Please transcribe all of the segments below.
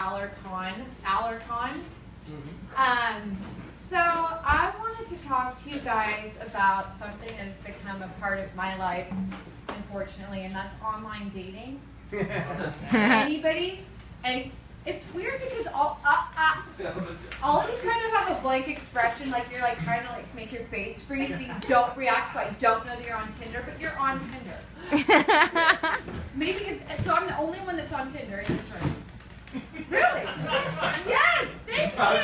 Alarcon. So I wanted to talk to you guys about something that has become a part of my life, unfortunately, and that's online dating. Anybody? And it's weird because all of you kind of have a blank expression, like you're like trying to like make your face freeze so you don't react, so I don't know that you're on Tinder, but you're on Tinder. Maybe it's, so I'm the only one that's on Tinder in this room. Really? Yes, thank you. I'm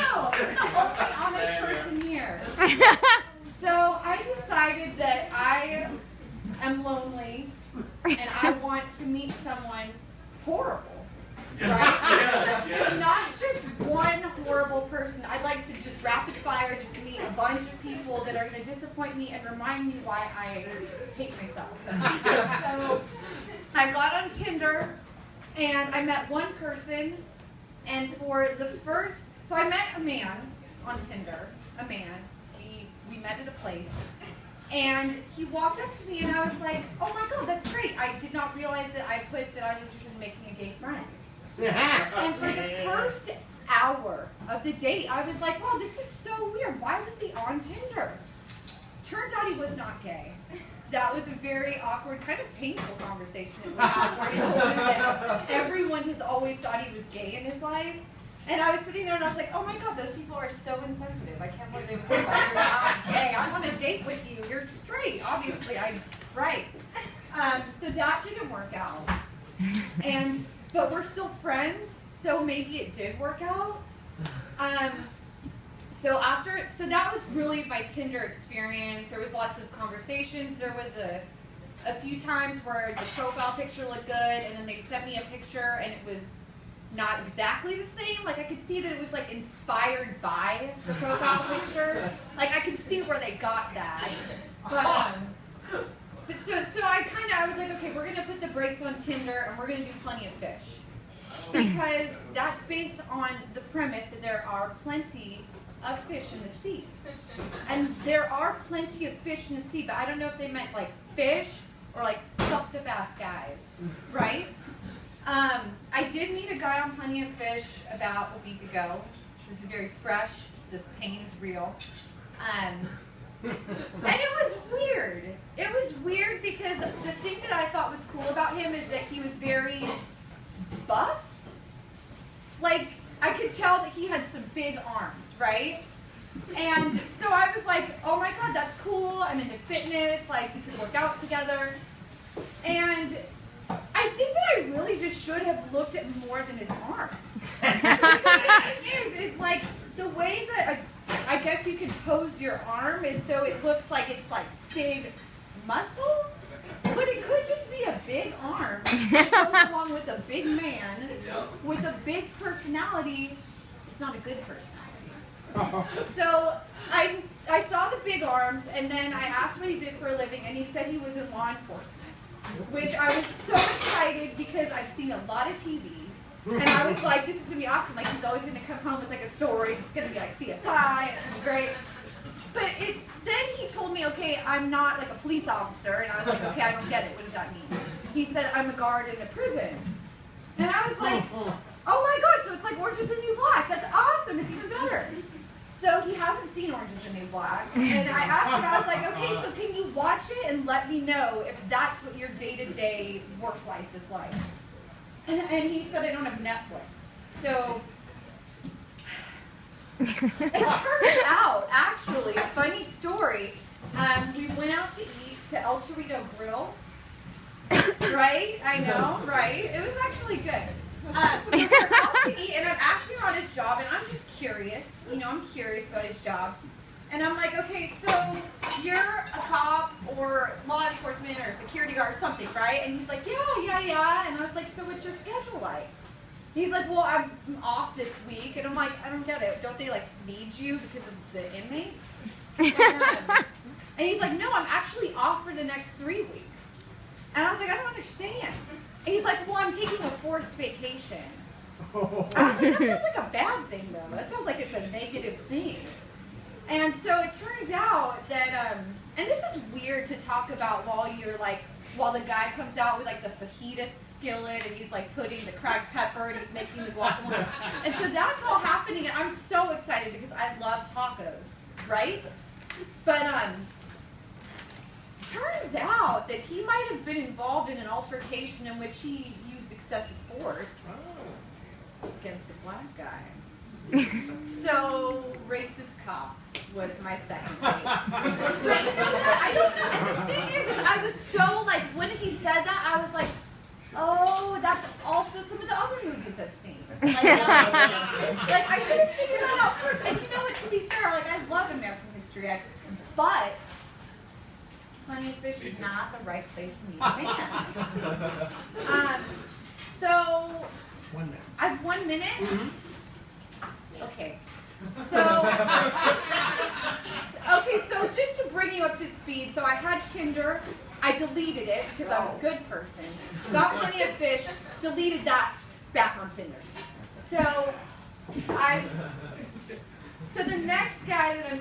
the only honest person here. So I decided that I am lonely and I want to meet someone horrible. Right? Yes. Not just one horrible person. I'd like to just rapid fire just meet a bunch of people that are going to disappoint me and remind me why I hate myself. So I got on Tinder and I met one person, and for the first, so I met a man on Tinder, we met at a place, and he walked up to me and I was like, oh my god, that's great. I did not realize that I put that I was interested in making a gay friend. And for the first hour of the date, I was like, wow, this is so weird. Why was he on Tinder? Turns out he was not gay. That was a very awkward, kind of painful conversation that we had where he told me that everyone has always thought he was gay in his life. And I was sitting there and I was like, oh my god, those people are so insensitive. I can't believe they would think that you're not gay. I want to date with you. You're straight. Obviously, right. So that didn't work out. But we're still friends, so maybe it did work out. So that was really my Tinder experience. There was lots of conversations. There was a few times where the profile picture looked good, and then they sent me a picture, and it was not exactly the same. Like I could see that it was like inspired by the profile picture. Like I could see where they got that. But so I was like, okay, we're gonna put the brakes on Tinder, and we're gonna do Plenty of Fish. Because that's based on the premise that there are plenty of fish in the sea. And there are plenty of fish in the sea, but I don't know if they meant like fish or like sucked up ass guys, right? I did meet a guy on Plenty of Fish about a week ago. This is very fresh. The pain is real. And it was weird. It was weird because the thing that I thought was cool about him is that he was very buff. Like, I could tell that he had some big arms, right? And so I was like, oh my god, that's cool. I'm into fitness. Like, we could work out together. And I think that I really just should have looked at more than his arms. The thing is like, the way that I guess you can pose your arm is so it looks like it's like big muscle. But it could just be a big arm that goes along with a big man with a big personality. It's not a good personality. So I saw the big arms, and then I asked what he did for a living, and he said he was in law enforcement, which I was so excited because I've seen a lot of TV. And I was like, this is going to be awesome. Like, he's always going to come home with like a story. It's going to be like CSI, and it's going to be great. But then he told me, okay, I'm not like a police officer. And I was like, okay, I don't get it. What does that mean? He said, I'm a guard in a prison. And I was like, oh my god, so it's like Orange is the New Black. That's awesome. It's even better. So he hasn't seen Orange is the New Black. And I asked him, I was like, okay, so can you watch it and let me know if that's what your day-to-day work life is like? And he said, I don't have Netflix. So it turned out, actually, a funny story. We went out to eat to El Chorrito Grill. Right? I know, right? It was actually good. So we're out to eat, and I'm asking about his job, and I'm just curious. You know, I'm curious about his job. And I'm like, okay, so you're a cop or law enforcement or security guard or something, right? And he's like, yeah. And I was like, so what's your schedule like? He's like, well, I'm off this week. And I'm like, I don't get it. Don't they, like, need you because of the inmates? And he's like, no, I'm actually off for the next 3 weeks. And I was like, I don't understand. And he's like, well, I'm taking a forced vacation. I was like, that sounds like a bad thing, though. That sounds like it's a negative thing. And so it turns out that, and this is weird to talk about while you're, like, while the guy comes out with like the fajita skillet and he's like putting the cracked pepper and he's making the guacamole. And so that's all happening, and I'm so excited because I love tacos, right? But turns out that he might have been involved in an altercation in which he used excessive force against a black guy. So, racist cop was my second date. I don't know, and the thing is I was so like, when he said that, I was like, oh, that's also some of the other movies I've seen. Like I should have figured that out first. And you know what, to be fair, like I love American History X, but Plenty of Fish is not the right place to meet a man. So, 1 minute. I have 1 minute? Mm-hmm. Okay. So just to bring you up to speed, so I had Tinder, I deleted it because I'm a good person. Got Plenty of Fish, deleted that, back on Tinder. So the next guy that I'm